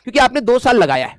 क्योंकि आपने 2 साल लगाया है।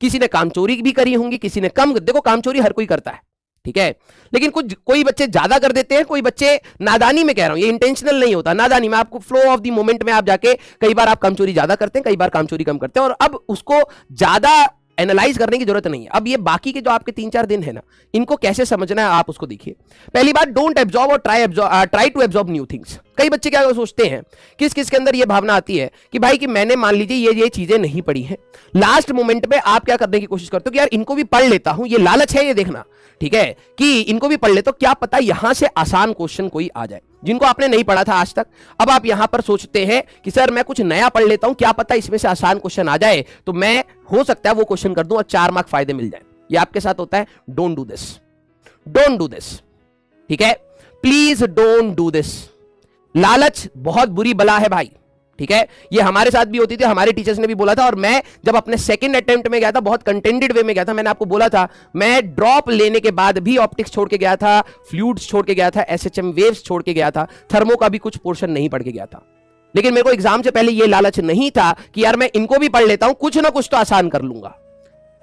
किसी ने कामचोरी भी करी होंगी, किसी ने कम। देखो कामचोरी हर कोई करता है, ठीक है, लेकिन कोई बच्चे ज्यादा कर देते हैं, कोई बच्चे नादानी में, कह रहा हूं ये इंटेंशनल नहीं होता, नादानी में आपको फ्लो ऑफ द मोमेंट में आप जाके कई बार आप कामचोरी ज्यादा करते हैं, कई बार कामचोरी कम करते हैं, और अब उसको ज्यादा एनालाइज करने की जरूरत नहीं है। अब ये बाकी के जो आपके 3-4 दिन है ना, इनको कैसे समझना है आप उसको देखिए। पहली बात, डोंट एब्जॉर्ब और try to absorb new things. कई बच्चे क्या सोचते हैं, किस किस के अंदर ये भावना आती है कि भाई कि मैंने मान लीजिए ये चीजें नहीं पढ़ी हैं, लास्ट मोमेंट में आप क्या करने की कोशिश करते हो कि यार इनको भी पढ़ लेता हूं, ये लालच है, ये देखना, ठीक है, कि इनको भी पढ़ लेता हूं, क्या पता यहां से आसान क्वेश्चन कोई आ जाए जिनको आपने नहीं पढ़ा था आज तक। अब आप यहां पर सोचते हैं कि सर मैं कुछ नया पढ़ लेता हूं, क्या पता इसमें से आसान क्वेश्चन आ जाए, तो मैं हो सकता है वो क्वेश्चन कर दूं और 4 मार्क फायदे मिल जाए। ये आपके साथ होता है। Don't do this, don't do this, ठीक है, प्लीज डोंट डू दिस। लालच बहुत बुरी बला है भाई, ठीक है, ये हमारे साथ भी होती थी, हमारे टीचर्स ने भी बोला था, और मैं जब अपने सेकंड अटेम्प्ट में गया था, बहुत कंटेंटेड वे में गया था, मैंने आपको बोला था, मैं ड्रॉप लेने के बाद भी ऑप्टिक्स छोड़ के गया था, फ्लूइड्स छोड़ के गया था, एसएचएम वेव्स छोड़ के गया था, थर्मो का भी कुछ पोर्शन नहीं पढ़ के गया था। लेकिन मेरे को एग्जाम से पहले ये लालच नहीं था कि यार मैं इनको भी पढ़ लेता हूं, कुछ ना कुछ तो आसान कर लूंगा।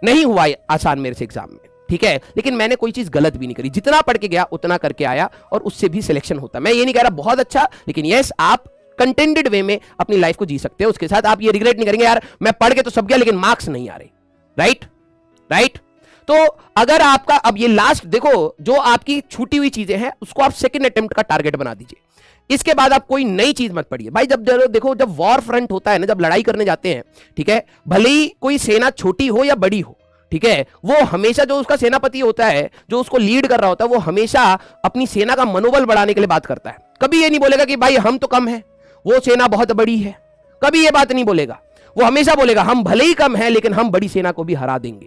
नहीं हुआ आसान मेरे से एग्जाम में, ठीक है, लेकिन मैंने कोई चीज गलत भी नहीं करी, जितना पढ़ के गया उतना करके आया, और उससे भी सिलेक्शन होता। मैं ये नहीं कह रहा बहुत अच्छा, लेकिन यस, आप कंटेंटेड वे में अपनी लाइफ को जी सकते हो, उसके साथ आप ये रिग्रेट नहीं करेंगे यार मैं पढ़ के तो सब गया लेकिन मार्क्स नहीं आ रहे। Right right. तो अगर आपका अब ये लास्ट देखो, जो आपकी छूटी हुई चीजें हैं उसको आप सेकंड अटेम्प्ट का टारगेट बना दीजिए। इसके बाद आप कोई नई चीज मत पढ़िए भाई। जब देखो, जब वॉर फ्रंट होता है ना, जब लड़ाई करने जाते हैं, ठीक है, भले ही कोई सेना छोटी हो या बड़ी हो, ठीक है, वो हमेशा जो उसका सेनापति होता है, जो उसको लीड कर रहा होता है, वो हमेशा अपनी सेना का मनोबल बढ़ाने के लिए बात करता है। कभी ये नहीं बोलेगा कि भाई हम तो कम है, वो सेना बहुत बड़ी है, कभी ये बात नहीं बोलेगा। वो हमेशा बोलेगा हम भले ही कम है लेकिन हम बड़ी सेना को भी हरा देंगे,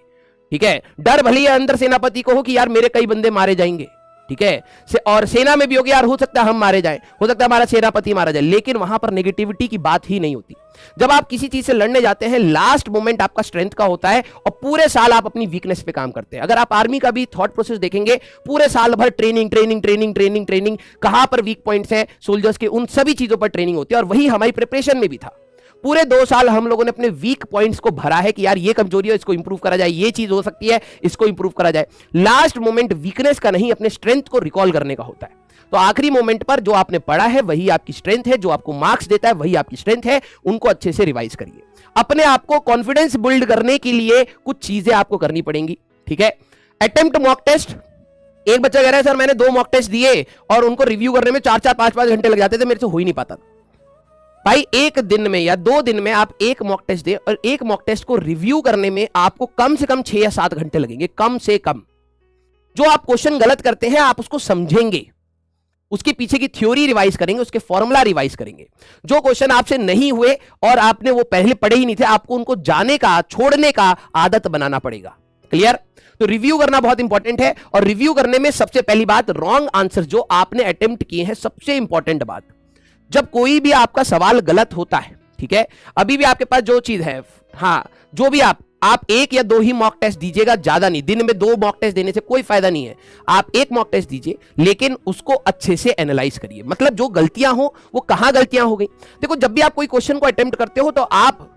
ठीक है। डर भले ही अंदर सेनापति को हो कि यार मेरे कई बंदे मारे जाएंगे, ठीक है, और सेना में भी हो कि यार हो सकता है हम मारे जाएं, हो सकता है हमारा सेनापति मारा जाए, लेकिन वहां पर नेगेटिविटी की बात ही नहीं होती। जब आप किसी चीज से लड़ने जाते हैं, लास्ट मोमेंट आपका स्ट्रेंथ का होता है, और पूरे साल आप अपनी वीकनेस पे काम करते हैं। अगर आप आर्मी का भी थॉट प्रोसेस देखेंगे, पूरे साल भर training training training training training, कहां पर वीक पॉइंट्स हैं सोल्जर्स के, उन सभी चीजों पर ट्रेनिंग होती है। और वही हमारी प्रिपरेशन में भी था। पूरे 2 साल हम लोगों ने अपने वीक पॉइंट्स को भरा है कि यार ये कमजोरी है, इसको इंप्रूव करा जाए, ये चीज हो सकती है, इसको इंप्रूव करा जाए। लास्ट मोमेंट वीकनेस का नहीं, अपने स्ट्रेंथ को रिकॉल करने का होता है। तो आखिरी मोमेंट पर जो आपने पढ़ा है वही आपकी स्ट्रेंथ है, जो आपको मार्क्स देता है वही आपकी स्ट्रेंथ है, उनको अच्छे से रिवाइज करिए। अपने आप को कॉन्फिडेंस बिल्ड करने के लिए कुछ चीजें आपको करनी पड़ेंगी, ठीक है। Attempt mock test. एक बच्चा कह रहा है सर मैंने 2 मॉक टेस्ट दिए और उनको रिव्यू करने में 4-4 5-5 घंटे लग जाते थे, मेरे से हो ही नहीं पाता। भाई एक दिन में या 2 दिन में आप एक मॉक टेस्ट दे, और एक मॉक टेस्ट को रिव्यू करने में आपको कम से कम 6 या 7 घंटे लगेंगे, कम से कम। जो आप क्वेश्चन गलत करते हैं आप उसको समझेंगे, उसके पीछे की थ्योरी रिवाइज करेंगे, उसके फॉर्मूला रिवाइज करेंगे। जो क्वेश्चन आपसे नहीं हुए और आपने वो पहले पढ़े ही नहीं थे, आपको उनको जाने का, छोड़ने का आदत बनाना पड़ेगा। क्लियर। तो रिव्यू करना बहुत इंपॉर्टेंट है, और रिव्यू करने में सबसे पहली बात, रॉन्ग आंसर जो आपने अटेम्प्ट किए हैं, सबसे इंपॉर्टेंट बात। जब कोई भी आपका सवाल गलत होता है, ठीक है, अभी भी आपके पास जो चीज है, हाँ, जो भी आप 1 या 2 ही मॉक टेस्ट दीजिएगा, ज्यादा नहीं। दिन में 2 मॉक टेस्ट देने से कोई फायदा नहीं है। आप 1 मॉक टेस्ट दीजिए, लेकिन उसको अच्छे से एनालाइज करिए। मतलब जो गलतियां हो वो कहां गलतियां हो गई। देखो, जब भी आप कोई क्वेश्चन को अटेम्प्ट करते हो तो आप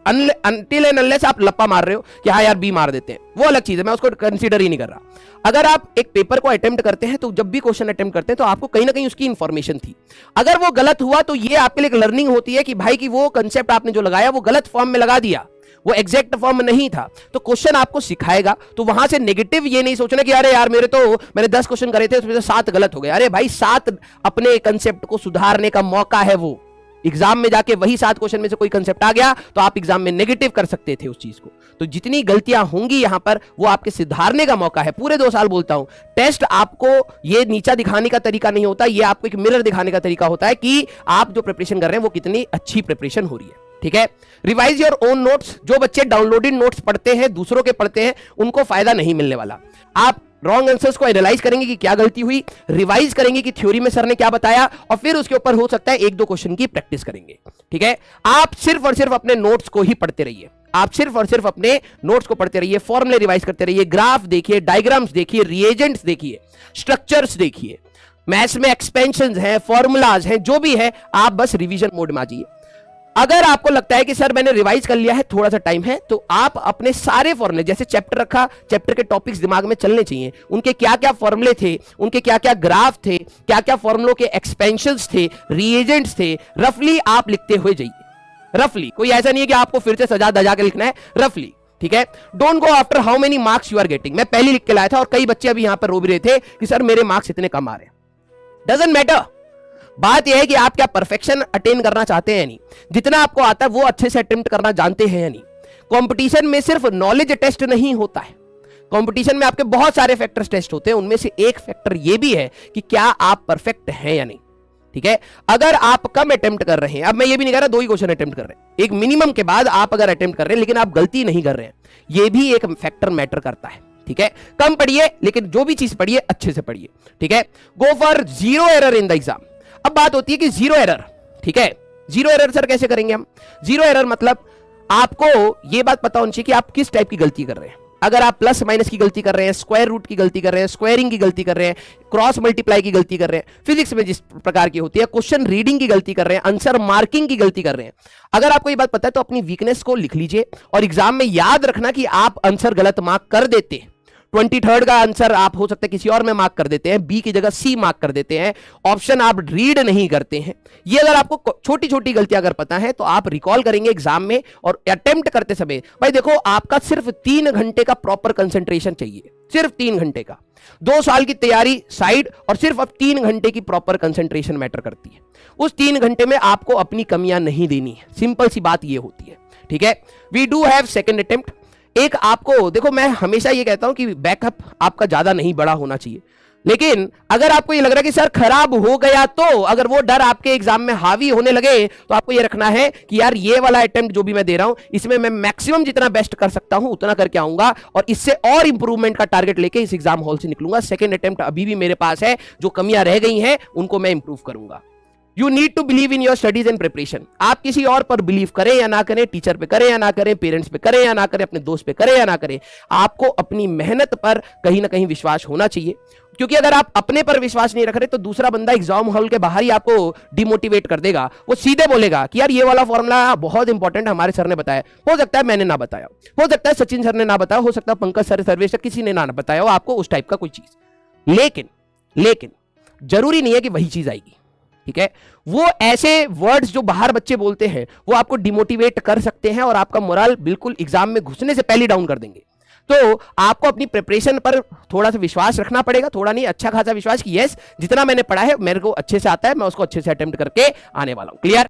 अनटिल एंड अनलेस आप लप्पा मार रहे हो कि हाँ यार बी मार देते हैं, वो अलग चीज है, मैं उसको कंसीडर ही नहीं कर रहा। अगर आप एक पेपर को अटेम्प्ट करते हैं, तो जब भी क्वेश्चन अटेम्प्ट करते हैं तो आपको कहीं ना कहीं उसकी इंफॉर्मेशन थी। अगर वो गलत हुआ तो ये आपके लिए एक लर्निंग होती है कि भाई कि वो कंसेप्ट आपने जो लगाया वो गलत फॉर्म में लगा दिया, वो एग्जैक्ट फॉर्म में नहीं था। तो क्वेश्चन आपको सिखाएगा, तो वहां से नेगेटिव ये नहीं सोचना कि अरे यार मैंने 10 क्वेश्चन करे थे उसमें से 7 गलत हो गए। अरे भाई 7 अपने कंसेप्ट को सुधारने का मौका है। वो एग्जाम में जाके वही 7 क्वेश्चन में से कोई कंसेप्ट आ गया तो आप एग्जाम में नेगेटिव कर सकते थे उस चीज को। तो जितनी गलतियां होंगी यहां पर वो आपके सुधारने का मौका है। पूरे 2 साल बोलता हूं, टेस्ट आपको ये नीचा दिखाने का तरीका नहीं होता, ये आपको एक मिरर दिखाने का तरीका होता है कि आप जो प्रिपरेशन कर रहे हैं वो कितनी अच्छी प्रिपरेशन हो रही है। ठीक है। Revise your own notes. जो बच्चे डाउनलोडेड नोट्स पढ़ते हैं, दूसरों के पढ़ते हैं, उनको फायदा नहीं मिलने वाला। आप रॉन्ग आंसर्स को एनालाइज करेंगे कि क्या गलती हुई, रिवाइज करेंगे कि थ्योरी में सर ने क्या बताया, और फिर उसके ऊपर हो सकता है 1-2 क्वेश्चन की प्रैक्टिस करेंगे। ठीक है। आप सिर्फ और सिर्फ अपने नोट्स को ही पढ़ते रहिए, आप सिर्फ और सिर्फ अपने नोट्स को पढ़ते रहिए, फॉर्मूले रिवाइज करते रहिए, ग्राफ देखिए, डायग्राम्स देखिए, रिएजेंट्स देखिए, स्ट्रक्चर्स देखिए, मैथ्स में एक्सपेंशंस हैं, फॉर्मूलाज हैं, जो भी है आप बस रिवीजन मोड में आ जाइए। अगर आपको लगता है कि सर मैंने रिवाइज कर लिया है, थोड़ा सा टाइम है, तो आप अपने सारे फॉर्मूले, जैसे चैप्टर रखा, चैप्टर के टॉपिक्स दिमाग में चलने चाहिए, उनके क्या क्या फॉर्मूले थे, उनके क्या क्या ग्राफ थे, क्या क्या फॉर्मूलों के एक्सपेंशंस थे, रिएजेंट्स थे, रफली आप लिखते हुए जाइए। रफली, कोई ऐसा नहीं है कि आपको फिर से सजा दजा के लिखना है, रफली, ठीक है। Don't go after how many marks you are getting. मैं पहले लिख के लाया था और कई बच्चे अभी यहां पर रो भी रहे थे कि सर मेरे मार्क्स इतने कम आ रहे हैं। डजंट मैटर, बात यह है कि आप क्या परफेक्शन अटेन करना चाहते हैं या नहीं, जितना आपको आता है वो अच्छे से अटेम्प्ट करना जानते हैं या नहीं। कंपटीशन में सिर्फ नॉलेज टेस्ट नहीं होता है, कंपटीशन में आपके बहुत सारे फैक्टर्स टेस्ट होते हैं, उनमें से एक फैक्टर ये भी है कि क्या आप परफेक्ट हैं या नहीं, ठीक है। अगर आप कम अटेम्प्ट कर रहे हैं, अब मैं ये भी नहीं कह रहा 2 ही क्वेश्चन अटेम्प्ट कर रहे हैं, एक मिनिमम के बाद आप अगर अटेम्प्ट कर रहे हैं लेकिन आप गलती नहीं कर रहे हैं, ये भी एक फैक्टर मैटर करता है, ठीक है। कम पढ़िए लेकिन जो भी चीज पढ़िए अच्छे से पढ़िए, ठीक है। Go for 0 error in the exam. अब बात होती है कि 0 एरर, ठीक है। 0 एरर सर कैसे करेंगे हम? 0 एरर मतलब आपको यह बात पता होनी चाहिए कि आप किस टाइप की गलती कर रहे हैं। अगर आप प्लस माइनस की गलती कर रहे हैं, स्क्वायर रूट की गलती कर रहे हैं, स्क्वायरिंग की गलती कर रहे हैं, क्रॉस मल्टीप्लाई की गलती कर रहे हैं, फिजिक्स में जिस प्रकार की होती है, क्वेश्चन रीडिंग की गलती कर रहे हैं, आंसर मार्किंग की गलती कर रहे हैं, अगर आपको ये बात पता है तो अपनी वीकनेस को लिख लीजिए और एग्जाम में याद रखना कि आप आंसर गलत मार्क कर देते। 23rd का आंसर आप हो सकता है किसी और में मार्क कर देते हैं, बी की जगह सी मार्क कर देते हैं, ऑप्शन आप रीड नहीं करते हैं। ये अगर आपको छोटी छोटी गलतियां अगर पता है तो आप रिकॉल करेंगे एग्जाम में और अटेम्प्ट करते समय। भाई देखो, आपका सिर्फ 3 घंटे का प्रॉपर कंसंट्रेशन चाहिए, सिर्फ 3 घंटे का। 2 साल की तैयारी साइड और सिर्फ अब 3 घंटे की प्रॉपर कंसंट्रेशन मैटर करती है। उस 3 घंटे में आपको अपनी कमियां नहीं देनी है, सिंपल सी बात ये होती है, ठीक है। We do have second attempt. एक आपको देखो, मैं हमेशा ये कहता हूं कि बैकअप आपका ज्यादा नहीं बड़ा होना चाहिए, लेकिन अगर आपको ये लग रहा है कि सर खराब हो गया, तो अगर वो डर आपके एग्जाम में हावी होने लगे तो आपको ये रखना है कि यार ये वाला अटेम्प्ट जो भी मैं दे रहा हूं इसमें मैं मैक्सिमम जितना बेस्ट कर सकता हूं उतना करके आऊंगा और इससे और इंप्रूवमेंट का टारगेट लेके इस एग्जाम हॉल से निकलूंगा। सेकेंड अटेम्प्ट अभी भी मेरे पास है, जो कमियां रह गई हैं उनको मैं इंप्रूव करूंगा। You need to believe in your studies and preparation. आप किसी और पर बिलीव करें या ना करें, टीचर पे करें या ना करें, पेरेंट्स पे करें या ना करें, अपने दोस्त पे करें या ना करें, आपको अपनी मेहनत पर कहीं ना कहीं विश्वास होना चाहिए। क्योंकि अगर आप अपने पर विश्वास नहीं रख रहे तो दूसरा बंदा एग्जाम हॉल के बाहर ही आपको डिमोटिवेट कर देगा। वो सीधे बोलेगा कि यार ये वाला फॉर्मूला बहुत इंपॉर्टेंट है, हमारे सर ने बताया, हो सकता है मैंने ना बताया, हो सकता है सचिन सर ने ना बताया, हो सकता है पंकज सर, सर्वेश सर, किसी ने ना बताया हो आपको उस टाइप का कोई चीज। लेकिन जरूरी नहीं है कि वही चीज आएगी, ठीक है। वो ऐसे वर्ड्स जो बाहर बच्चे बोलते हैं वो आपको डिमोटिवेट कर सकते हैं और आपका मोरल बिल्कुल एग्जाम में घुसने से पहले डाउन कर देंगे। तो आपको अपनी प्रिपरेशन पर थोड़ा सा विश्वास रखना पड़ेगा, थोड़ा नहीं अच्छा खासा विश्वास कि यस जितना मैंने पढ़ा है मेरे को अच्छे से आता है, मैं उसको अच्छे से अटेम्प्ट करके आने वाला हूं। क्लियर?